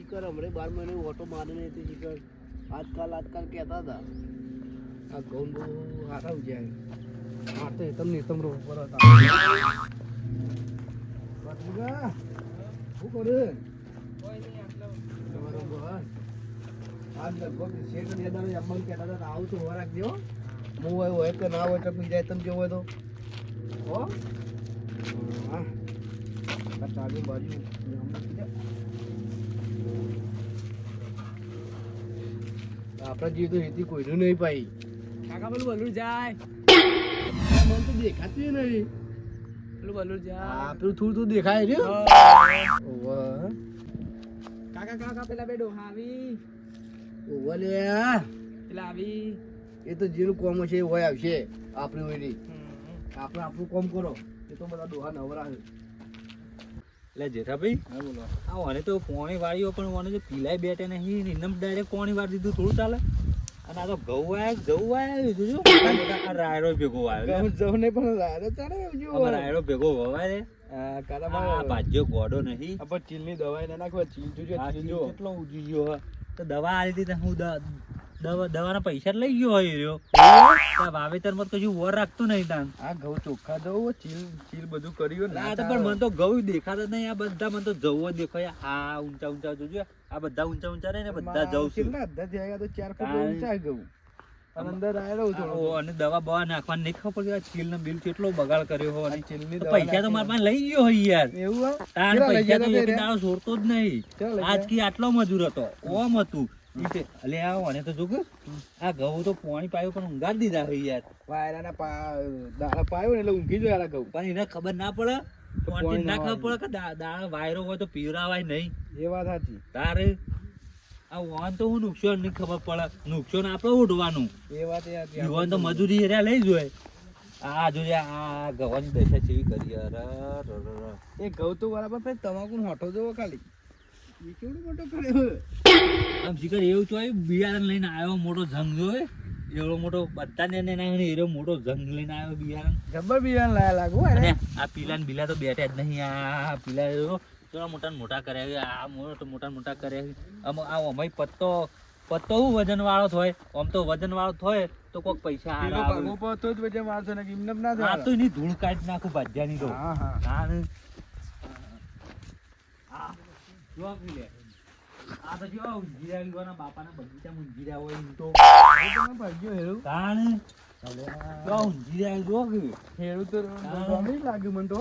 શિખર હમણાં 12 મહિને ઓટો મારીને હતી શિખર આજકાલ કહેતા હતા આ ઘઉં બહુ સારા ઉજ્યા માર તો તમને તમરો ઉપર હતા શું કરે બરોબર આજ લગભગ શેઠ ને દાડો અમન કહેતા હતા આવું તો હોવા રાખજો હું હોય કે ના હોય તો પી જાય તમે જેવો હોય તો હો હા ચાલુ બાજુ આપણા જેવી તો હેતી કોઈનું નહીં પાઈ કાકા પેલું બલૂર જાય મને તો દેખાતું નહીં પેલું બલૂર જાય પેલું થોડું દેખાય છે કાકા પેલા બે ડોહા આવી લે પેલા આવી એ તો જેનું કોમ છે એ હોય આવશે આપણે હોય નહીં આપણે આપણું કોમ કરો એ તો બધા ડોહા નવરા છે એટલે જેઠાભાઈ હા બોલો આ ઓને તો પોણી વાળ્યો પણ ઓને જો પીલાય બેઠે નહીં નિનમ ડાયરેક્ટ પોણી વાળી દીધું થોડું ચાલે અને આ તો ઘઉં આવ્યા જોજો મોટા રાયડો ભેગો આવ્યો જવું નહીં પણ રાયડો ચાલે અમારે રાયડો ભેગો વવાય રે આ ભાજ્યો ગોડો નહીં આપણે ચીલની દવાઈ ના નાખવા ચીલ જોજો આ ચીલ ચીલ જો કેટલો ઉજી ગયો હે. તો દવા આલી હતી તો હું દવાના પૈસા લઈ ગયો હોય રહ્યો વાવેતર માં કશું વર રાખતો નહીં તાન આ ઘઉં ચોખ્ખા જવું ચીલ બધું કર્યું ના તો પણ મને તો ઘઉં દેખાતા જ નહીં આ બધા મને તો જવો દેખાય આ ઊંચા જોજો આ બધા ઊંચા રહે ને બધા જવું છે કેટલા અડધા થયા તો 4 ફૂટ ઊંચા ઘઉં અને અંદર આયડો થોડો અને દવા બવા નાખવાની નહીં ખબર પડે ચીલ નો બિલ કેટલો બગાડ કર્યો હોય અને ચીલની તો દવા પૈસા તો મારા પાસે લઈ ગયો હોય યાર એવું તાર પૈસા તો એક દાડો છોડતો જ નહીં ચાલ આજ કી આટલો મજૂર હતો ઓમ હતું અલે આ તો જો આ ઘઉં તો પાણી પાયું પણ ઊંઘાડી દીધા હોય યાર વાયરાના દાડા પાયો ને એટલે ઊંઘી જાય ઘઉં પણ એને ખબર ના પડે પાણી ના ખબર પડે કે દાડા વાયરો હોય તો પીવરાવાય નહીં એ વાત સાચી તારે આ વાન તો હું નુકસાન નહીં ખબર પડે નુકસાન આપણે ઉઠવાનું એ વાત એ સાચી યુવાન તો મજૂરી એરિયા લઈ જોઈએ આ જોજે આ ગવાની દશા જેવી કરી એ ઘઉં તો બરાબર પછી તમાકુ હોઠો જોવો ખાલી એ કેવડો મોટો કર્યો આમ શીખર એવું ચોય બિયારણ લઈને આવ્યો મોટો જંગ જોયે એવડો મોટો બધાને એવો મોટો જંગ લઈને આવ્યો બિયારણ જબર બિયારણ લાયા લાગુ અને આ પીલા ને બીલા તો બેઠા જ નહીં આ પીલા થોડા મોટા કર્યા આ મોટા કર્યા આ અમારી પત્તો હું વજન વાળો થાય આમ તો વજન વાળો થાય તો કોક પૈસા કિલો ભાગો પતો જ વજે મારતો ને એમને ના આ થાય તો એની ધૂળ કાઢી નાખું ભાજ્યાની તો હા હા આ જો પીલે આ તો જો ઊંઘી ગયોના બાપાના બગીચામાં ઊંઘી રહ્યા હોય એમ તો ભાગ્યો હેરું તાણ જો ઊંઘી રહ્યા જો હેરું તો નહીં લાગ્યું મને તો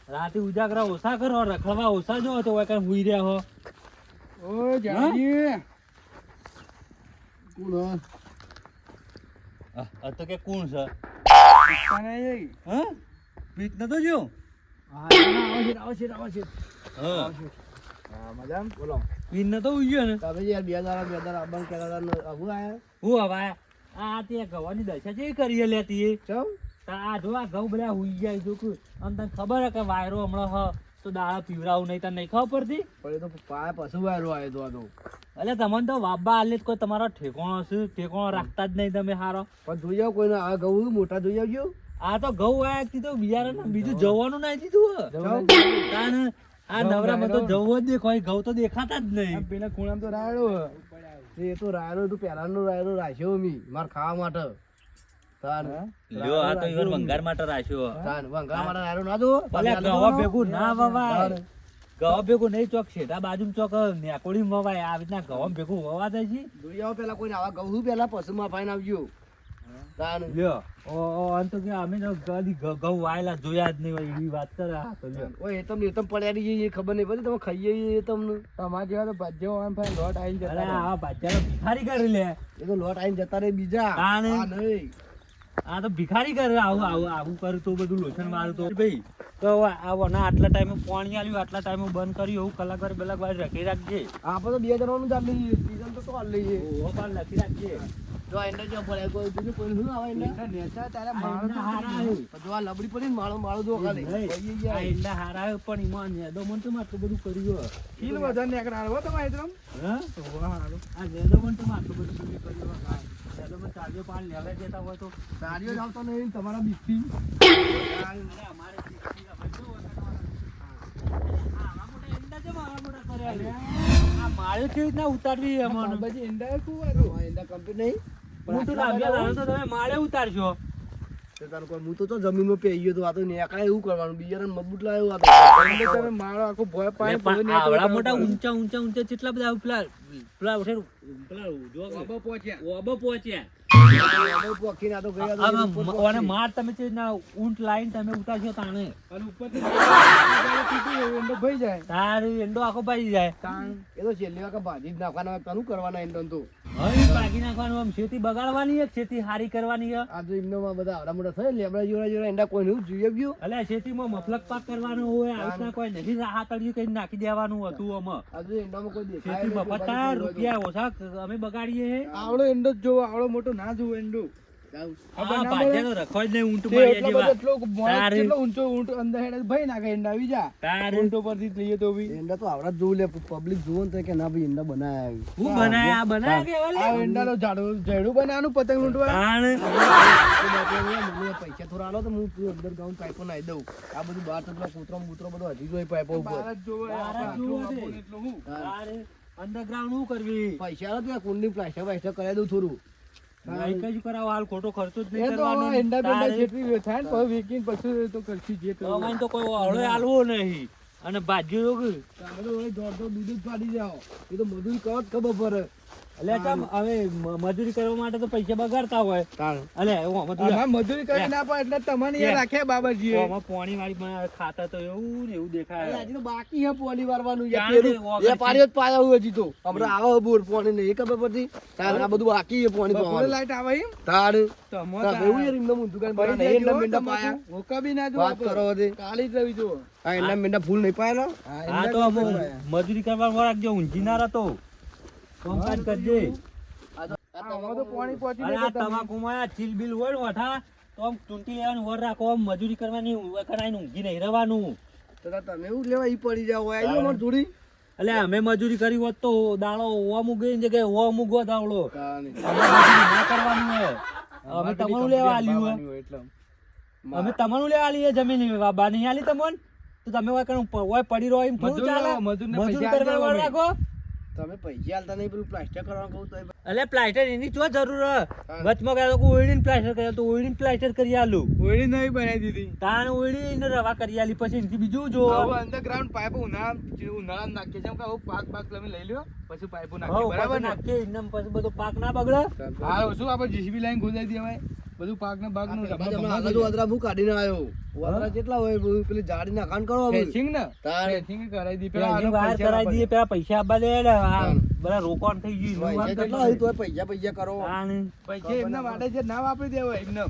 રાતે ઉજાગરા ઓછા કરો રખડવા ઓછા જો તો હોય કઈ હુઈ રહ્યા હો ઓ જાજી કોણ આ તો કે કોણ છે કાને એ હા પીત નતો જો હા આવો છે હા હા મજામ બોલો પીત નતો ઉજ્યો ને તમે યાર બે દાડા આબન કેલા આવું આયા હું હવે આ તે ગવાની દશા જે કરી લેતી ચમ આ જો આ ઘઉં બધા હુઈ જાય જો અને તને ખબર હે કે વાયરો હમણાં હ તો દાડા પીવરાવું નહીં તને નહીં ખબર પડતી પણ એ તો પાય પશુ વાયરો આવ્યો તો આનો એટલે તમને તો વાબા આલે કોઈ તમારો ઠેકોણો છે ઠેકોણો રાખતા જ નહીં તમે હારો પણ જોઈ જાવ કોઈને આ ઘઉં મોટા જોઈ આવજો આ તો ઘઉં આયા તો બિયારણ બીજું જવાનું નહીં દીધું તાણ આ નવરામાં તો જવો જ દેખાય ઘઉં તો દેખાતા જ નહીં પેલા ખૂણામાં તો રાયડો એ તો રાયડો તું પહેલાનો રાયડો રાખ્યો મી માર ખાવા માટે લ્યો આ તો ઈવન વંગાર માટે રાખ્યો વંગાર માટે રાયડો ના દો ભલે ગવા ભેગું ના વવાય ગવા ભેગું નહીં ચોક છેટા બાજુ ચોક નેકોડી વવાય આ રીતના ગવા ભેગું વવા દે છે જોઈ આવો પેલા કોઈને આવા ઘઉં પેલા પશુમાં ફાઈન આવજો લ્યો ઓ અંત કે અમે તો ગાડી ઘઉં વાયેલા જોયા જ નહીં હોય એવી વાત કરે આ તો લ્યો ઓય એ તમને પડ્યા રહી ખબર નહીં પડી તમે ખાઈએ તમને તમારા જેવા તો ભાજ્યો આમ ભાઈ લોટ આવીને જતા અરે આ ભાજ્યાનો ભિખારી કરી લે એ તો લોટ આવીને જતા રે બીજા આ નહીં. આ નહીં આ તો ભિખારી કરે આવું કરું તો બધું લોચન મારું તો ભાઈ તો આટલા ટાઈમે પાણી આલ્યું આટલા ટાઈમે બંધ કર્યું એવું કલાક વાર રાખી રાખજે આપણે તો 2 જણાનું ચાલ લઈએ સીઝન તો ચાલ લઈએ ઓ પણ લખી રાખજે જો એને જો પડે કોઈ બીજું કોઈ શું આવે એને નેચા તારે માળો તો હારા જો આ લબડી પડી ને માળો જો ખાલી આ ઈંડા હારા પણ ઈમાં નેદો મન તો આટલું બધું કર્યું કિલ વધારે નીકળા હો તમારે એકદમ હા આ નેદો મન તો આટલું બધું કર્યું નેદો મન ચાલ્યો પાણ લેવા દેતા હોય તો ગાડીઓ જ આવતો નહીં તમારા બીકથી અમારે આવા મોટા ઈંડા છે મારા મોટા કર્યા આ મારે કેવી રીતના ઉતારવી એમાં બાબાજી ઈંડા કુવા તો એંડા કમ્પ્લીટ નહીં મોટું લાવ્યા દાડો તો તમે મારે ઉતારશો તો તારું કોઈ હું તો જમીનમાં પેઈ ગયો તો આ તો નેકળે એવું કરવાનું બિયારણ મજબૂત લાવ્યો આ તો તમે મારો આખો ભોય અરે પાણી પણ આવડા મોટા ઊંચા કેટલા બધા પેલા જો બાબા પહોંચ્યા ઓબો પહોંચ્યા પોખીને આ તો ગયા તો આમાં ઉપર પહોંચી. અને માર તમે છે ના ઊંટ લાઈન તમે ઉતારશો તાણે અને ઉપરથી ઈંડો ભઈ જાય તારી એંડો આખો પાડી જાય તાણ એ તો છેલ્લી વખત ભાજી જ નાખવાના હોય, કનું કરવાના એંડોન તો હવે ભાગી નાખવાનું આમ ખેતી બગાડવાની છે ખેતી હારી કરવાની છે આ તો એમનોમાં બધા આવડા મોટા થયા લેબડા જોડા એંડા કોઈ નહીં જોઈએ ગયું અલ્યા ખેતીમાં મફલક પાક કરવાનો હોય આવી રીતના કોઈ નથી હાથળિયું કઈ નાખી દેવાનું હતું આમાં આ તો એંડામાં કોઈ દેખાય ખેતી નહીં, મફત થાય, રૂપિયા ઓછા અમે બગાડીએ હે. આવડો ઈંડો જ જોવો આવડો મોટો ના જોવો ઈંડો આ ભાજ્યાનો રખો જ નહીં ઊંટ તે માર્યા એટલો બધો જેવા. એટલો મોણસ તારે. કેટલો ઊંચો ઊંટ અંદર હેડે ભઈ નાખે ઈંડા આવી જા તારે ઊંટો પરથી જ લઈએ તો બી એંડા તો આવડા જ જોવું લે પબ્લિક જોવો ને તો કે ના ભાઈ એંડા બનાયા હું બનાયા કે ઓલે? આ ઈંડાનો ઝાડું બનાવવાનું પતંગ લૂંટવા તાણ. મને પૈસા થોડા આલો તો હું અંદર ગાઉન પાઇપો નાખી દઉં આ બધું બહાર તો પેલા કૂતરો બૂતરો બધો હજી જોઈ પાઇપો ઉપર બહાર જ જોવો બહાર જ આટલું જોવો આપણું છે. એટલું હું તારે underground શું કરવી? પૈસા આલો તો કુંડની પ્લાસ્ટર વાસ્ટર કરાવી દઉં થોડું એક જ કરાવો, હાલ ખોટો ખર્ચો જ એ નહીં તો કરવાનો. આવા ઈંડા બેંડા તારે. જેટલી થાય ને પછી વેચીને પછી તો કરશું જે કરવું. અમારે તો કોઈ હળો હાલવો નહીં અને ભાજ્યો કે તારે તો હવે દોઢ દૂધ જ ફાડી જાઓ એ તો મજૂરી કરો જ ખબર પડે એટલે ચમ હવે મજૂરી કરવા માટે તો પૈસા બગાડતા હોય તાણ અલે આમાં તો આમાં મજૂરી કરી ના પડે એટલે તમને યાર રાખ્યા બાબાજીએ આમાં પોણી વાળી પણ ખાતા તો એવું ને એવું દેખાય. હજી તો બાકી હે પોલી વારવાનું જાણે પેલું વગર એ પાડ્યો જ પાયા હોય હજી તો હમણાં આવે બોર પોણી ને એ ખબર પડતી તાર આ બધું બાકી હે પોણી બપોરે પાવાનું લાઈટ આવે એમ તાર તમો તાર એવું યાર એમને ઊંધું કરીને ભાઈ બનાવે. એંડા મેંડા તમાકુ પાયા હોકા બી ના જો વાત કરો હજી. કાળી જ રવી જો આ એંડા મેંડા ફૂલ નહીં પાયેલો હા તો અમે મજૂરી કરવા રાખજો ઊંઘી ના રહેતો કામકાજ કરજે. આમાં તો પાણી પહોંચી અરે જાય આ તમાકુમાં આ ચીલ બિલ હોય ને વઠા તો આમ ચૂંટી લેવાનું વર રાખો આમ મજૂરી કરવાની કરાઈને ઊંઘી નહીં રહેવાનું. તો તાર તમે એવું લેવા ઈ પડી જાવ હોય આઈ અમાર જોડી એટલે અમે મજૂરી કરી હોત તો દાડો ઓવા મૂકી જગ્યાએ ઓવા મૂકવો દાવડો તાણે. અમે મજૂરી ના કરવાનું હોય. અમે તમારું લેવા આલ્યું હોય. એટલે અમે તમારું લેવા આલીએ જમીન બા નહીં આલી તમને તો તમે હોય કણ હોય પડી રહો એમ થોડું મજૂર ચાલે. લાવો, મજૂરને મજૂર પૈસા કરવા આલી વર દેવા રાખો. તમે પૈસા આલતા નહીં પેલું પ્લાસ્ટર કરવાનું કહું તો એટલે પ્લાસ્ટર એની શું જરૂર હે? વચમાં ગયા તો ઓઈડીને પ્લાસ્ટર કર્યા તો ઓઈડીને પ્લાસ્ટર કરી આલું ઓળી નહીં બનાવી દીધી તાણ ઓઈડીને રવા કરી આલી પછી એનથી બીજું જો હવે અંડરગ્રાઉન્ડ પાઇપ ઉનાળા નાખીએ છે એમ કે હવે પાક બાક તમે લઈ લ્યો પછી પાઇપો નાખીએ બરાબર બરાબર ને નાખીએ એમને પછી બધો પાક ના બગડે. હા શું આપણે જીસીબી લાઈન ખોદાઈ દેવાય બધું પાક ને બાગ નું આગળ વાદરા હું કાઢીને આવ્યો વાદરા કેટલા હોય બધું પેલી જાડી ના કાન કરો અમે. ફેન્સિંગ ને તારે. ફેન્સિંગ કરાવી દી પેલા પેલા વાર કરાવી દઈએ પેલા પૈસા આપવા દે ને આ બધા રોકવાનું થઈ ગયું પૈસા કેટલા હોય તોય પૈસા કરો તાણ. પૈસા એમના માટે જે ના વાપરી દેવાય એમને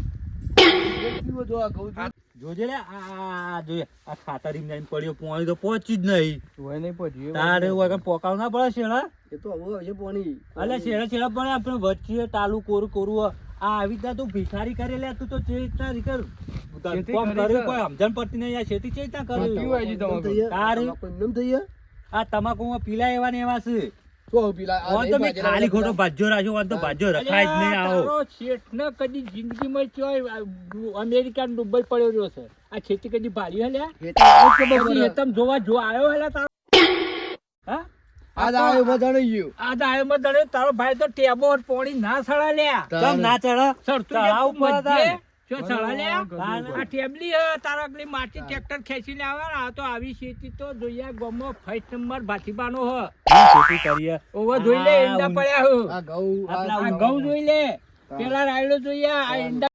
પીવો જો આ કહું છું. જોજે લે આ જોઈએ આ ખાતર એમ જઈને પડ્યો પોણી તો પહોંચી જ નહીં હોય નહીં પહોંચ્યું તારે વગર પોકાવ ના પડે શેડા એ તો હવે હશે પોણી અલે શેડા શેડા પડે આપણે વચ્ચે તાલું કોરું કોરું આ આવી રીતના તું ભિખારી કરે લે તું તો જે રીતના કર ખેતી કોમ કરી કર્યું છે. કોઈ સમજણ પડતી નહીં આ ખેતી ચેતા કેવું કર્યું હોય છે તમાકુ? તારે. એમ થઈ ગયા આ તમાકુમાં પીલા એવા ને એવા છે તો પેલા આ ઓન તો મેં નહીં ખાલી ખોટો બાજરા ભાજ્યો રાખ્યો ઓન તો ભાજ્યો રખાય જ નહીં આવો તારો શેઠને કદી જિંદગીમાં ચોય અમેરિકા ને દુબઈ પડ્યો રહ્યો છે આ ખેતી કદી ભાળી હલ્યા ખેતી આવે જ ખબર પડે. તમે જોવા આવ્યો હલ્યા તારો હા આજ આવ્યો બધાને ગયું. આ દાયમાં દડે તારો ભાઈ તો ટેબો પોણી ના સળા લ્યા કેમ ના ચડે સરતું તળાવ એક ઉપર હતા મધ્યે ને. જો સળા લ્યા તારે. આ ટેબલી હે તારા આગલી માટી ટ્રેક્ટર ખેંચીને આવે ને આ તો આવી ખેતી તો જોઈએ ગમો ફર્સ્ટ નંબર ભાતીબાનો હ શું ખેતી કરીએ ઓવા જોઈ લે આ ઈંડા ઊંઘ. પડ્યા હો આ ઘઉં આપણા આ ઊંઘ. ઘઉં જોઈ લે પેલા રાયડો જોઈએ આ ઈંડા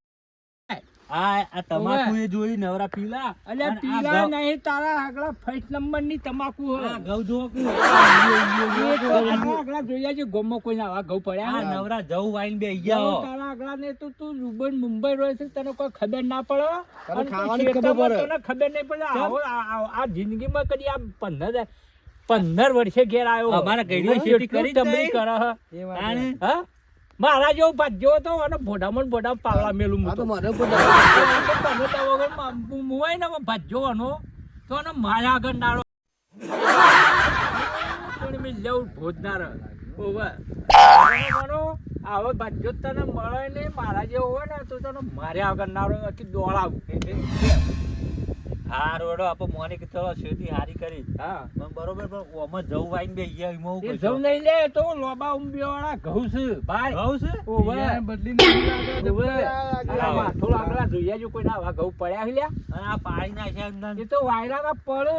આ તમાકુ એ જોઈ નવરા પીલા અલ્યા અને આ પીલા ઘઉં- નહીં તારા આગલા ફર્સ્ટ નંબર ની તમાકુ હે આ ઘઉં જો કે તારા આગલા જોયા છે ગોમમાં કોઈ આવા ઘઉં પડ્યા આ હે? નવરા જવું વાઈન બે ઘઉં ગયા તારા આગલા ને તો તું રૂબન મુંબઈ રહે છે તને કોઈ ખબર ના પડે તને અને ખાવાની તું ખબર પડે. શેતામાં તને ખબર નહીં પડે આવો આ જિંદગીમાં કદી આ 15 વર્ષે ઘેર આવ્યો અમારા ગઈડીઓ ખેતી કરી જ તમરી નહીં. કરે હે. એ વાત તાણે. હા મારા જેવો ભાજ્યો હતો અને ભોડામાં ને ભોડામાં પાવલા મેલું આ તો મૂતો. મને પણ તમે તો વગર મુવાય ને ભાજ્યો અનો તો અને માયા આગળ ડાળો પણ મેં લેવું ભોજનાર ઓવે મારો આવો ભાજ્યો તને મળે ને મારા જેવો હોય ને તો તને માર્યા આગળ નારો દોડાવું હારું હેડો આપણે મોને કે ચલો શેતી હારી કરી હા પણ બરોબર પણ ઓમાં જવું વાઈને બે ગયા એમાં હું એ કહેતો. જવું નહીં લે તો લોબા ઉંબીવાળા ઘઉં છે ભાઈ ઘઉં છે? ઓવે. બિયારણ બદલીને ઓવે. લાગે. આ માથું આગળ જોયા જો કોઈના આવા ઘઉં પડ્યા છે લ્યા? અને આ પાડી નાખ્યા અંદર. એ તો વાયરાના પડે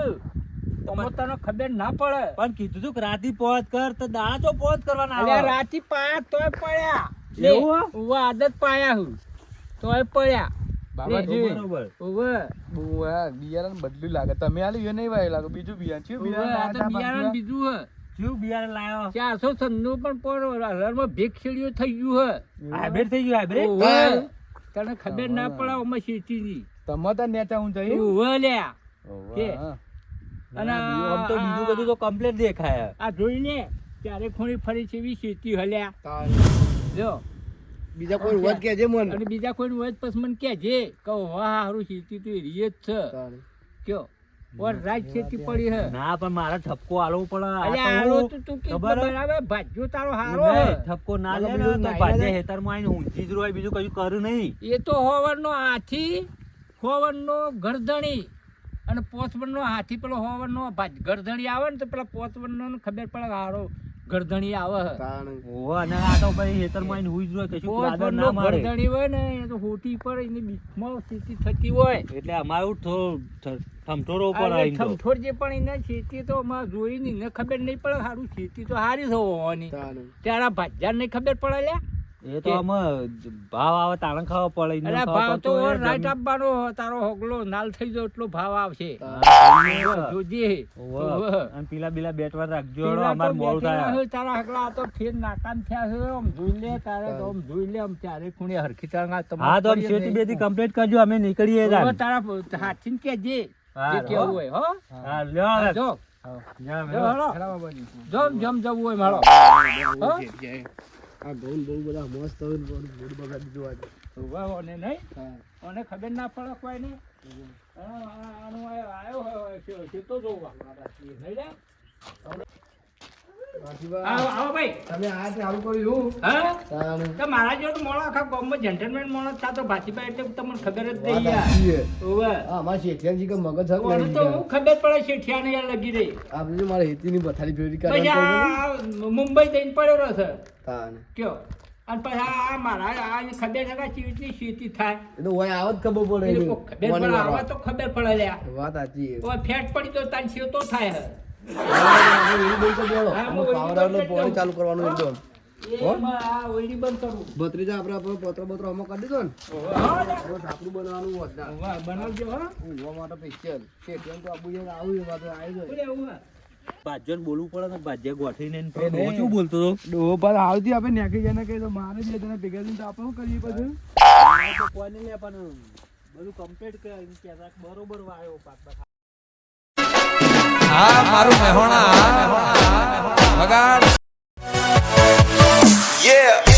આમાં તને ખબર ના પડે પણ કીધું તું કે રાતી પહોંચ કર તો દાડા તો પહોંચ કરવાના અલ્યા આવે. રાતી પાયા તોય પડ્યા એવું હે? ઓવે આદત પાયા હું તોય પડ્યા બાબાજી. બરોબર. ઓવે બિયારણ બદલ્યું લાગે તમે આલી એ નહીં વાય લાગે બીજું બિયારણ છે ઓવે આ તો બિયારણ બીજું હે કેવું બિયારણ લાયો? 496 પણ હજારમાં ભેગ શેડીઓ થઈ ગયું હે હાઇબ્રિડ થઈ ગયું હાઇબ્રિડ? ઓવે. તને ખબર ના પડે આમાં શેતીની તમે તો નેતા હું જઈ ઓવે લ્યા કે અને આમ તો બીજું બધું તો કમ્પ્લીટ દેખાય. આ જોઈને ત્યારે ખૂણી ફરી છે એવી શેતી હલ્યા તાણ. જો બીજા કોઈ વધ કહેજે મને. અને બીજા કોઈ હોય તો પછી મને કહેજે કહો વાહ હારું શેતી તો એ રીત છે તાણ. કયો ઓર રાજ શેતી પડી હે ના પણ મારે ઠપકો આલવો પડે. આ અલ્યા તો હારો હું- તો તું કે ખબર હે? બરાબર ભાજ્યો તારો હારો હે નહીં, ઠપકો ના લે ને બીજું તો નાઈ ભાજે ના હેતરમાં આવીને ઊંચી જ રોય, બીજું કશું કરું નહીં. એ તો હોવરનો હાથી હોવરનો ગરદણી અને પોચવનનો હાથી પેલો હોવરનો ગરદણી આવે ને તો પેલા પોચવનનો ખબર પડે કે હારો ગરદણી આવે હે તાણ. ઓહો, અને આ તો ભાઈ હેતરમાં આવીને ઊંચી જ રોય, કશું આદર પોચવનનો ના મારે. ગરદણી હોય ને એ તો હોટી પર એની બીચમાં સ્થિતિ થતી હોય એટલે અમારું ઠમઠોરો પડે અરે એમ તો. ઠમઠોર જે પણ એને ખેતી તો અમારે જોઈને એને ખબર નહીં પડે સારું ખેતી તો સારી જ હોવાની તાણ. ત્યારે આ ભાજ્યા નહીં ખબર પડે લ્યા એ તો આમાં ભાવ આવે તારણ ખાવા પડે એમને અરે ખાવા ભાવ તો પડતો હોય, રાઈટ જમીન- આપવાનો તારો હોગલો નાલ થઈ જાય એટલો ભાવ આવશે હા, જોજે ઓહો. ઓહો. અને પેલા પેલા બેટવાર રાખજો પેલા તો અમારે મોડું બેઠેલા થાય. હોય, તારા હગલા આ તો ફેર નાકામ થયા છે આમ જોઈ લે તારે તો આમ જોઈ લે આમ ત્યારે ખૂણે હરખી તારા હા તો આમ શેતી બેતી કમ્પ્લીટ કરજો, અમે નીકળીએ ઓહો, તાણ. તારા હાથીને કહેજે હા, જે કેવું હો. હોય હો હા, લ્યો હવે. જો જા, જો લ્યો. હળો. જમ જવું હોય મારો આ ઘઉં બહુ બધા મસ્ત હોય ને બહુ મૂડ બગાડી દીધું આજે. ઓને નહીં ઓને ખબર ના પડે કોઈ ને આનો આયો હોય છે તો જોવા નહીં લે કાશીબા, આવો ભાઈ તમે આ ચાલુ કર્યું હા તાણ. તો મારા જેવો મોણો આખા ગામમાં જેન્ટલમેન મોણો થતો ભાતીભાઈ એટલે તમને ખબર જ વાત નહીં યાર સાચી છે. ઓવે આ અમારા શેઠિયાજી કે મગજ હક ઓને નહીં તો દીધા. હું ખબર પડે શેઠિયાને યાર લગી રહી આપણે જો મારા હેતીની પથારી ફેરવી પછી કાઢવાનું આ મુંબઈ જઈને પડ્યો રહ્યો છે તાણ. કયો અને પછી આ મારા આ ખબર છે કે ચીજની શેતી થાય એ તો હોય આવત ખબર પડે એ એની. લોકો ખબર પડે મોની આવા વાત. તો ખબર પડે લ્યા વાત સાચી છે. ઓય ફેટ પડી તો તાન શેતો થાય હે આપણે એવી બંધ કરી દેવાનો. હા, આમાં હું પાવર એવી આવેલો બંધ કરી પાણી ચાલુ કરવાનું એકદમ. હો? એમાં આ ઓયડી બંધ કરું ભત્રીજા આપણે પત્રો બત્રો આમાં કરી દીધો ને હા, બસ આપણું બનાવવાનું હોત ના. વાહ, બનાવજો હા ઊંઘવા માટે સ્પેશિયલ શેઠિયાને તો આબુ યાર આવું એ વાત આવી જાય. બોલે એવું હે ભાજ્યોને બોલવું પડે ને ભાજ્યા ગોઠવીને એને એ નહીં. ઓછું બોલતો હતો. ડોહો પર આવતી આપણે નેકી જઈને કહી તો મારે બે જણા ભેગા થઈને તો આપણે શું કરીએ પછી તો કોઈને લે પણ બધું કમ્પ્લીટ કરીને કહેતા કે બરોબર વાયો પાક પાક. હા મારું મહેણા બગાડ Yeah